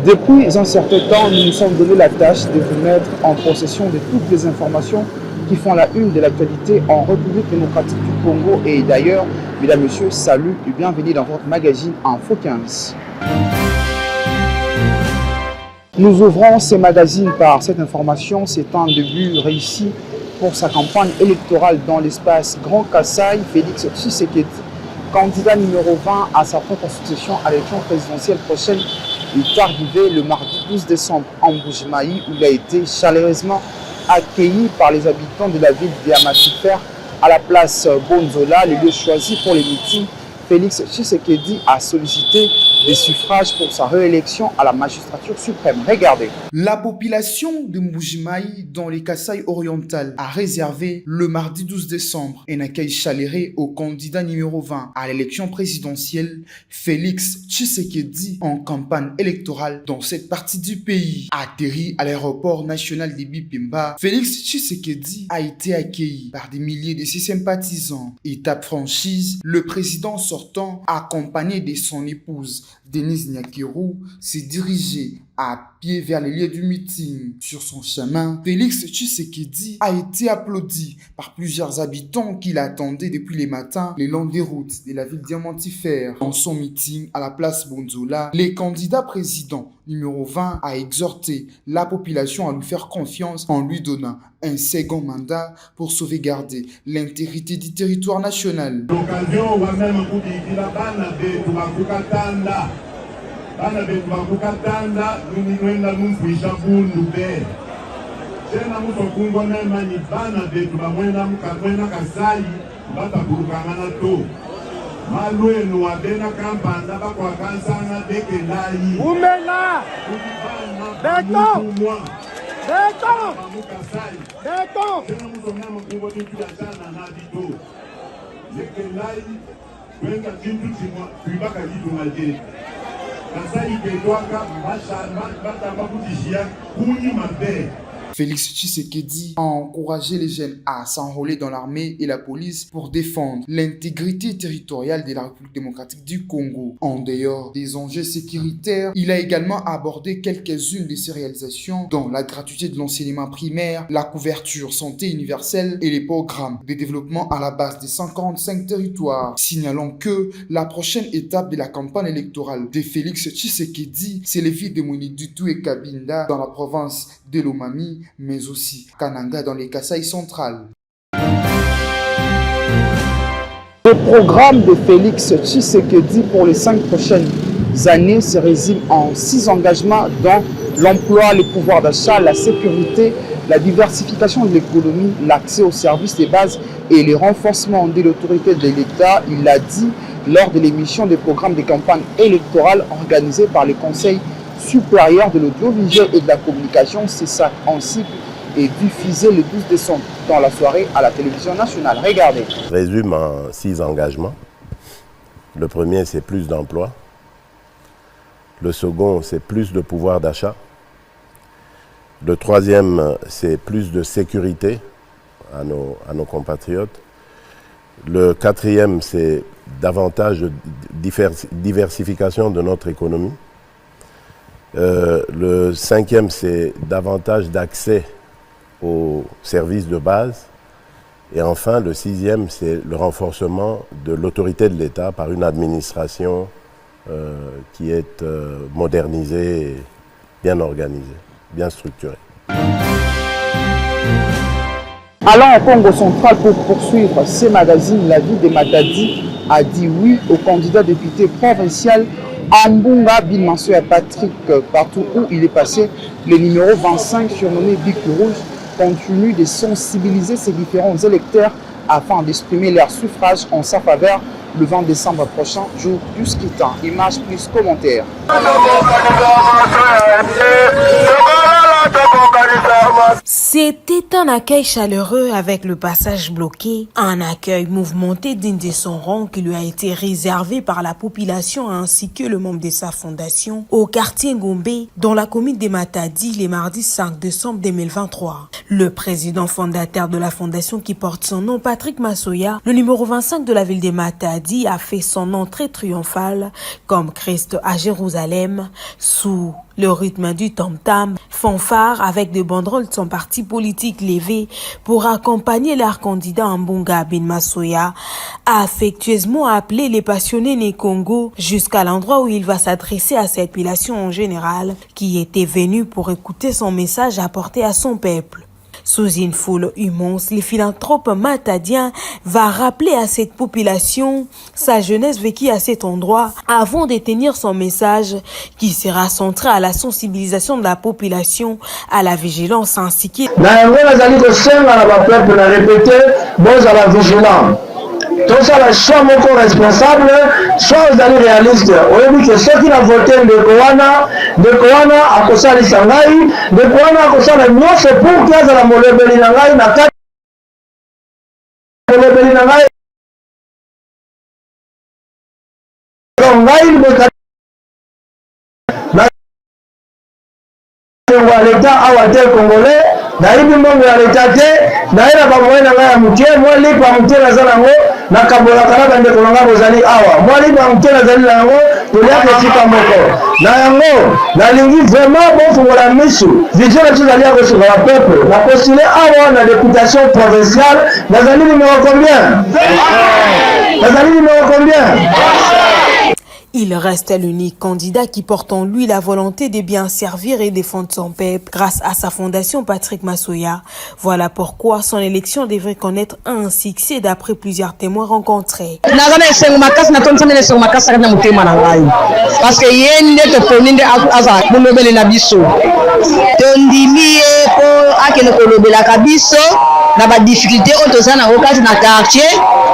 Depuis un certain temps, nous nous sommes donné la tâche de vous mettre en possession de toutes les informations qui font la une de l'actualité en République démocratique du Congo et d'ailleurs. Mesdames, Messieurs, salut et bienvenue dans votre magazine Info 15. Nous ouvrons ce magazine par cette information. C'est un début réussi pour sa campagne électorale dans l'espace Grand Kasaï. Félix Tshisekedi, candidat numéro 20 à sa propre succession à l'élection présidentielle prochaine, est arrivé le mardi 12 décembre en Mbuji-Mayi où il a été chaleureusement accueilli par les habitants de la ville d'Amatifère à la place Bonzola, le lieu choisi pour les meetings. Félix Tshisekedi a sollicité des suffrages pour sa réélection à la magistrature suprême. Regardez. La population de Mbuji-Mayi dans les Kasaï oriental a réservé le mardi 12 décembre un accueil chaleureux au candidat numéro 20 à l'élection présidentielle, Félix Tshisekedi, en campagne électorale dans cette partie du pays. Atterri à l'aéroport national de Bipemba, Félix Tshisekedi a été accueilli par des milliers de ses sympathisants. Étape franchise, le président sortant, accompagné de son épouse Denise Nyakirou, s'est dirigé à pied vers le lieu du meeting. Sur son chemin, Félix Tshisekedi a été applaudi par plusieurs habitants qui l'attendaient depuis les matins le long des routes de la ville d'Amatifère. Dans son meeting à la place Bonzola, le candidat président numéro 20 a exhorté la population à lui faire confiance en lui donnant un second mandat pour sauvegarder l'intégrité du territoire national. L'occasion va même bana betu bakukatanda nuninwenda numfwisha bundu be tena mutokungo nemani bana betu bamwena Kasai batabulukangana to malwenu wabena kampanda bakwakansanga dekelai umela beto tena mutonama kungo tutuyachana na bito dekelai kwenga kintu chimwa kuibaka jitu majetu. Félix Tshisekedi a encouragé les jeunes à s'enrôler dans l'armée et la police pour défendre l'intégrité territoriale de la République démocratique du Congo. En dehors des enjeux sécuritaires, il a également abordé quelques-unes de ses réalisations, dont la gratuité de l'enseignement primaire, la couverture santé universelle et les programmes de développement à la base des 145 territoires. Signalons que la prochaine étape de la campagne électorale de Félix Tshisekedi, c'est les villes de Monidutu et Kabinda dans la province de Lomami, mais aussi Kananga dans les Kasaï centrales. Le programme de Félix Tshisekedi pour les 5 prochaines années se résume en 6 engagements dont l'emploi, le pouvoir d'achat, la sécurité, la diversification de l'économie, l'accès aux services de base et le renforcement de l'autorité de l'État. Il l'a dit lors de l'émission des programmes de campagne électorale organisée par le Conseil supérieur de l'audiovisuel et de la communication, c'est ça en cycle, et diffusé le 12 décembre dans la soirée à la télévision nationale. Regardez. Résume en 6 engagements. Le premier, c'est plus d'emploi. Le second, c'est plus de pouvoir d'achat. Le troisième, c'est plus de sécurité à nos compatriotes. Le quatrième, c'est davantage de diversification de notre économie. Le cinquième, c'est davantage d'accès aux services de base. Et enfin, le sixième, c'est le renforcement de l'autorité de l'État par une administration qui est modernisée, et bien organisée, bien structurée. Allons au Congo central pour poursuivre ces magazines. La ville de Matadi a dit oui au candidat député provincial Ambunga Bilmanso et Patrick. Partout où il est passé, le numéro 25 surnommé Bic Rouge continue de sensibiliser ses différents électeurs afin d'exprimer leur suffrage en sa faveur le 20 décembre prochain, jour du scrutin. Images plus commentaires. C'était un accueil chaleureux avec le passage bloqué, un accueil mouvementé digne de son rang qui lui a été réservé par la population ainsi que le membre de sa fondation au quartier Ngombe dans la commune de Matadi le mardi 5 décembre 2023. Le président fondateur de la fondation qui porte son nom, Patrick Masoya, le numéro 25 de la ville de Matadi, a fait son entrée triomphale comme Christ à Jérusalem sous le rythme du tam-tam, fanfare avec des banderoles de son parti politique levé pour accompagner leur candidat Mbunga Bin Masoya, a affectueusement appelé les passionnés né Congo jusqu'à l'endroit où il va s'adresser à cette population en général qui était venue pour écouter son message apporté à son peuple. Sous une foule immense, le philanthrope matadien va rappeler à cette population sa jeunesse vécue à cet endroit avant de tenir son message qui sera centré à la sensibilisation de la population, à la vigilance ainsi que... Donc ça la choix mon responsable, soit vous allez réaliste. On dit que ceux qui ont voté de Koana à Kosa Lisangai, de Koana à Kosa la non c'est pour qu'il y ait la molebeli nangai na kati molebeli nangai. L'État a été congolais, naïbi mbongo ya l'État te, naïla bamoye na ngai ya mutie, moi lipa mutie na zala ngo, na kabola kana bande kolonga bozali awa. Moi lipa mutie na zali na ngo, tolia kesika moko. Na yango, nalingi vraiment bon fongola misu. Vision na tuzali ya kosuka wa peuple. Na postulé awa na députation provinciale, nazali numéro combien? Nazali numéro combien? Il reste l'unique candidat qui porte en lui la volonté de bien servir et défendre son peuple grâce à sa fondation Patrick Masoya. Voilà pourquoi son élection devrait connaître un succès d'après plusieurs témoins rencontrés. Parce que na ba difficulté otozana okati na quartier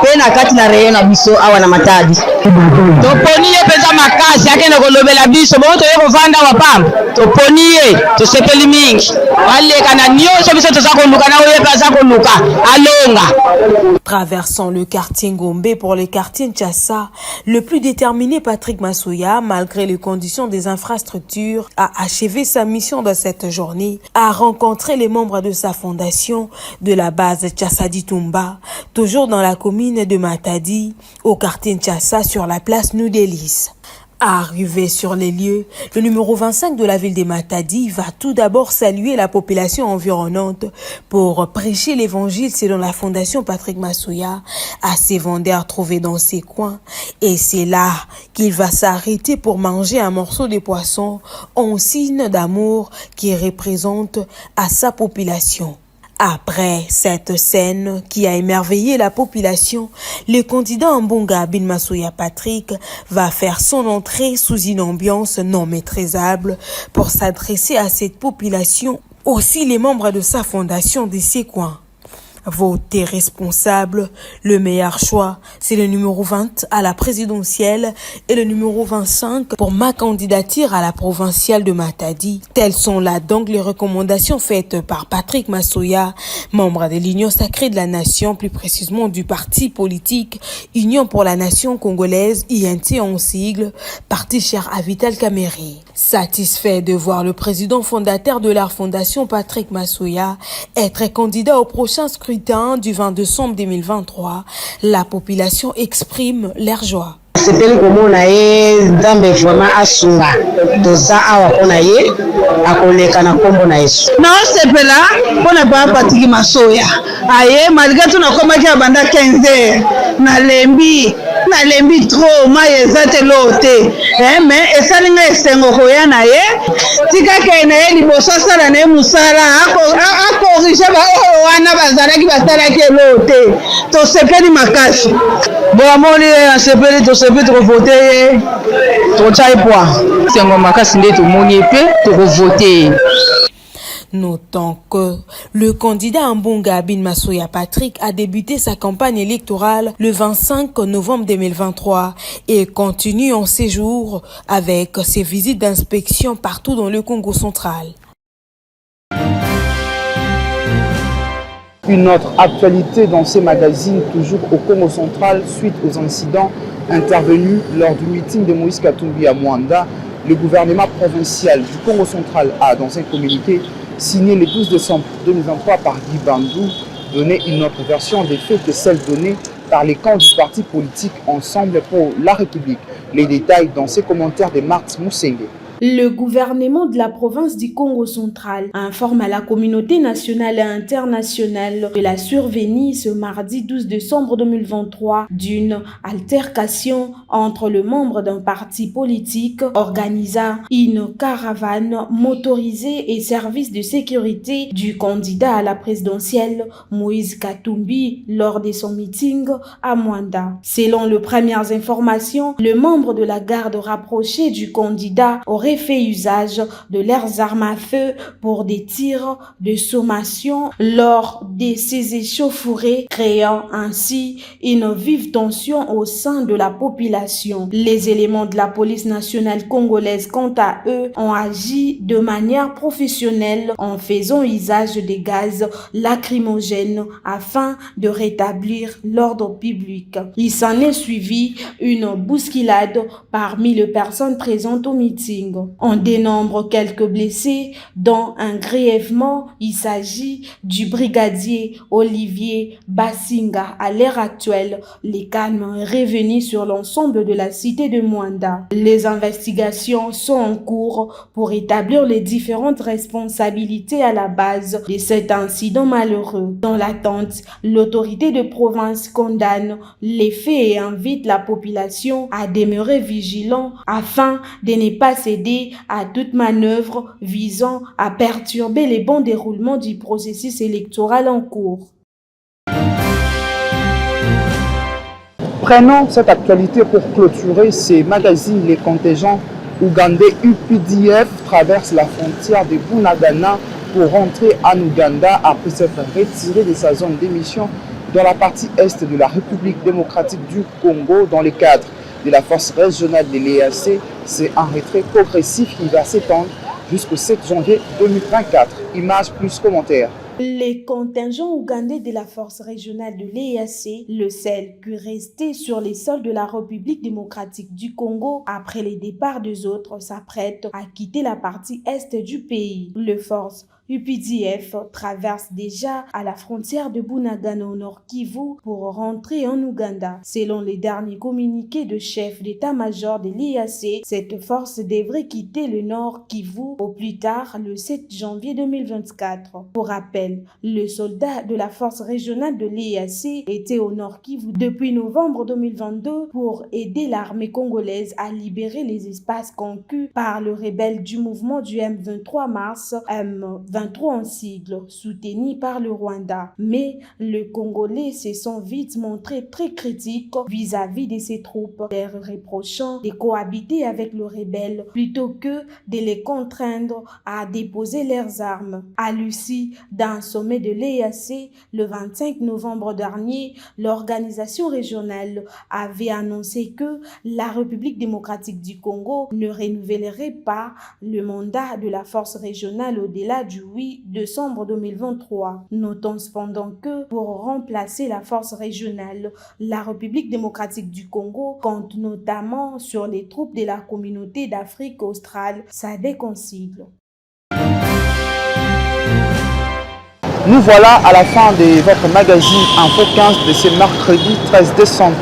pe na kati na rayon na biso awa na Matadi to poni ye peza makasi akene kolobela biso bo to ye kovanda wa pamba to poni ye to sepeli mingi wale kana nyonso biso toza koluka na oye peza koluka alonga. Traversant le quartier Ngombe pour le quartier Nchassa, le plus déterminé Patrick Masoya, malgré les conditions des infrastructures, a achevé sa mission dans cette journée, a rencontré les membres de sa fondation de la base Tchassadi Tumba, toujours dans la commune de Matadi, au quartier Nchassa sur la place Noudelis. Arrivé sur les lieux, le numéro 25 de la ville de Matadi va tout d'abord saluer la population environnante pour prêcher l'évangile selon la fondation Patrick Masoya à ses vendeurs trouvés dans ces coins. Et c'est là qu'il va s'arrêter pour manger un morceau de poisson en signe d'amour qui représente à sa population. Après cette scène qui a émerveillé la population, le candidat Mbunga Bin Masoya Patrick va faire son entrée sous une ambiance non maîtrisable pour s'adresser à cette population, aussi les membres de sa fondation de ces coins. Votez responsable, le meilleur choix, c'est le numéro 20 à la présidentielle et le numéro 25 pour ma candidature à la provinciale de Matadi. Telles sont là donc les recommandations faites par Patrick Masoya, membre de l'Union sacrée de la nation, plus précisément du parti politique Union pour la nation congolaise, INT en sigle, parti cher à Vital Kamerhe. Satisfait de voir le président fondateur de leur fondation Patrick Masoya être candidat au prochain scrutin du 20 décembre 2023, la population exprime leur joie. Sepeli komona ye Nzambe vraiment asunga toza awa pona ye akoleka na kombo na Yesu na sepela pona ba Patrick Masoya aye malgré tout na komaki ya banda 15h na lembi trop maïza te lote mais esalinga esengo koya na ye tika ke na ye liboso sala na musala a corriger ba wana bazalaki basalaki lote to sepeli makasi bo amoni sepeli to sepeli to voter to chai poa sengo makasi nde to moni pe to voter. Notons que le candidat Mbunga Bin Masoya Patrick a débuté sa campagne électorale le 25 novembre 2023 et continue en séjour avec ses visites d'inspection partout dans le Congo central. Une autre actualité dans ces magazines, toujours au Congo central, suite aux incidents intervenus lors du meeting de Moïse Katumbi à Mwanda, le gouvernement provincial du Congo central a, dans un communiqué signé le 12 décembre 2023 par Guy Bandou, donné une autre version des faits que celle donnée par les camps du parti politique Ensemble pour la République. Les détails dans ces commentaires de Marthe Moussenge. Le gouvernement de la province du Congo central informe à la communauté nationale et internationale de la survenue ce mardi 12 décembre 2023 d'une altercation entre le membre d'un parti politique organisant une caravane motorisée et service de sécurité du candidat à la présidentielle Moïse Katumbi lors de son meeting à Mwanda. Selon les premières informations, le membre de la garde rapprochée du candidat aurait fait usage de leurs armes à feu pour des tirs de sommation lors de ces échauffourées, créant ainsi une vive tension au sein de la population. Les éléments de la police nationale congolaise, quant à eux, ont agi de manière professionnelle en faisant usage des gaz lacrymogènes afin de rétablir l'ordre public. Il s'en est suivi une bousculade parmi les personnes présentes au meeting. On dénombre quelques blessés, dont un grièvement. Il s'agit du brigadier Olivier Bassinga. À l'heure actuelle, les calmes est revenu sur l'ensemble de la cité de Mwanda. Les investigations sont en cours pour établir les différentes responsabilités à la base de cet incident malheureux. Dans l'attente, l'autorité de province condamne les faits et invite la population à demeurer vigilant afin de ne pas céder à toute manœuvre visant à perturber les bons déroulements du processus électoral en cours. Prenons cette actualité pour clôturer ces magazines. Les contingents ougandais UPDF traversent la frontière de Bunagana pour rentrer en Ouganda après s'être retiré de sa zone d'émission dans la partie est de la République démocratique du Congo dans le cadre de la force régionale de l'EAC. C'est un retrait progressif qui va s'étendre jusqu'au 7 janvier 2024. Images plus commentaires. Les contingents ougandais de la force régionale de l'EAC, le seul qui restait sur les sols de la République démocratique du Congo après les départs des autres, s'apprêtent à quitter la partie est du pays. Les forces UPDF traverse déjà à la frontière de Bunagana au Nord Kivu pour rentrer en Ouganda. Selon les derniers communiqués de chef d'état-major de l'EAC, cette force devrait quitter le Nord Kivu au plus tard le 7 janvier 2024. Pour rappel, le soldat de la force régionale de l'EAC était au Nord Kivu depuis novembre 2022 pour aider l'armée congolaise à libérer les espaces conquis par le rebelle du mouvement du M23 mars, M23 en sigle, soutenu par le Rwanda. Mais les Congolais se sont vite montrés très critiques vis-à-vis de ces troupes, leur reprochant de cohabiter avec le rebelle plutôt que de les contraindre à déposer leurs armes. À Lucie, d'un sommet de l'EAC, le 25 novembre dernier, l'organisation régionale avait annoncé que la République démocratique du Congo ne renouvellerait pas le mandat de la force régionale au-delà du 8 décembre 2023. Notons cependant que pour remplacer la force régionale, la République démocratique du Congo compte notamment sur les troupes de la communauté d'Afrique australe, SADC en sigle. Nous voilà à la fin de votre magazine Info 15 de ce mercredi 13 décembre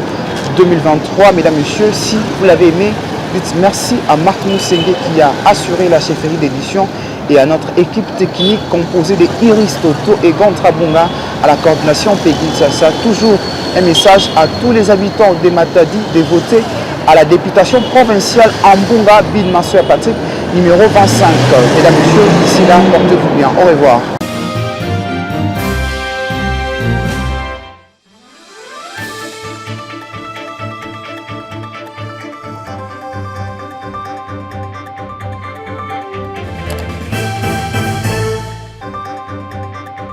2023. Mesdames, Messieurs, si vous l'avez aimé, dites merci à Marc Moussenge qui a assuré la chefferie d'édition et à notre équipe technique composée de Iris Toto et Gontra Bunga à la coordination Peggy Sassa. Toujours un message à tous les habitants de Matadi de voter à la députation provinciale Ambunga Bin Massoya Patrick numéro 25. Mesdames, Messieurs, d'ici là, portez-vous bien. Au revoir.